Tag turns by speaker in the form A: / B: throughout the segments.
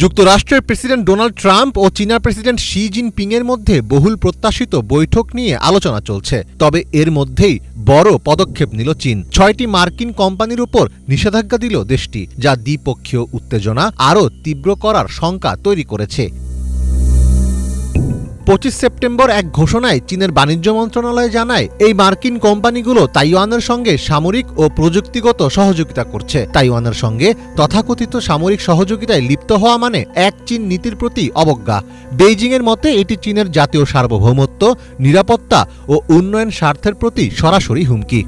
A: যুক্তরাষ্ট্রের president Donald Trump ও চীনা president Xi Jinping এর মধ্যে বহুল প্রত্যাশিত বৈঠক নিয়ে আলোচনা চলছে। তবে এর মধ্যেই বড় পদক্ষেপ নিল চীন। ৬টি মার্কিন কোম্পানির উপর নিষেধাজ্ঞা দিল দেশটি, যা দ্বিপক্ষীয় উত্তেজনা আরও তীব্র করার শঙ্কা তৈরি করেছে। ২৫ সেপ্টেম্বর এক ঘোষণায় চীনের বাণিজ্য মন্ত্রণালয় জানায়, এই মার্কিন কোম্পানিগুলো তাইওয়ানের সঙ্গে সামরিক ও প্রযুক্তিগত সহযোগিতা করছে। তাইওয়ানের সঙ্গে তথাকথিত সামরিক সহযোগিতায় লিপ্ত হওয়া মানে এক চীন নীতির প্রতি অবজ্ঞা। বেইজিংয়ের মতে এটি চীনের জাতীয় সার্বভৌমত্ব, নিরাপত্তা ও উন্নয়ন স্বার্থের প্রতি সরাসরি হুমকি।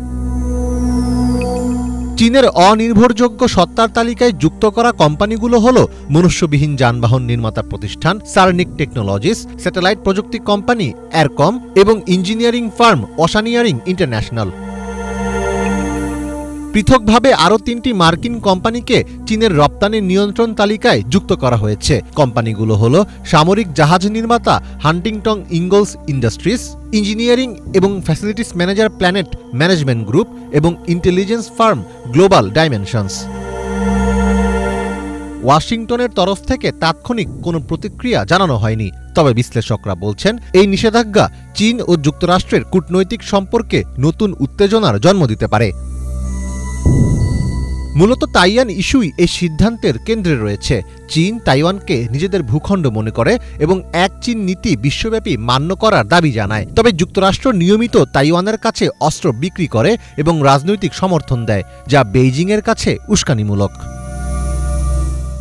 A: চীনের অনির্ভরযোগ্য সত্তার তালিকায় যুক্ত করা কোম্পানিগুলো হল মনুষ্যবিহীন যানবাহন নির্মাতা প্রতিষ্ঠান সার্নিক টেকনোলজিস, স্যাটেলাইট প্রযুক্তি কোম্পানি এরকম এবং ইঞ্জিনিয়ারিং ফার্ম ওশানিয়ারিং ইন্টারন্যাশনাল। পৃথকভাবে আরও ৩টি মার্কিন কোম্পানিকে চীনের রপ্তানির নিয়ন্ত্রণ তালিকায় যুক্ত করা হয়েছে। কোম্পানিগুলো হল সামরিক জাহাজ নির্মাতা হান্টিংটন ইঙ্গলস ইন্ডাস্ট্রিজ, ইঞ্জিনিয়ারিং এবং facilities manager planet management group এবং ইন্টেলিজেন্স ফার্ম গ্লোবাল ডাইমেনশনস। ওয়াশিংটনের তরফ থেকে তাৎক্ষণিক কোনো প্রতিক্রিয়া জানানো হয়নি। তবে বিশ্লেষকরা বলছেন, এই নিষেধাজ্ঞা চীন ও যুক্তরাষ্ট্রের কূটনৈতিক সম্পর্কে নতুন উত্তেজনার জন্ম দিতে পারে। মূলত তাইওয়ান ইস্যুই এই সিদ্ধান্তের কেন্দ্রে রয়েছে। চীন তাইওয়ানকে নিজেদের ভূখণ্ড মনে করে এবং এক চীন নীতি বিশ্বব্যাপী মান্য করার দাবি জানায়। তবে যুক্তরাষ্ট্র নিয়মিত তাইওয়ানের কাছে অস্ত্র বিক্রি করে এবং রাজনৈতিক সমর্থন দেয়, যা বেইজিংয়ের কাছে উস্কানিমূলক।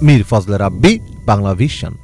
A: মীর ফজলে রাব্বি, বাংলা ভিশন।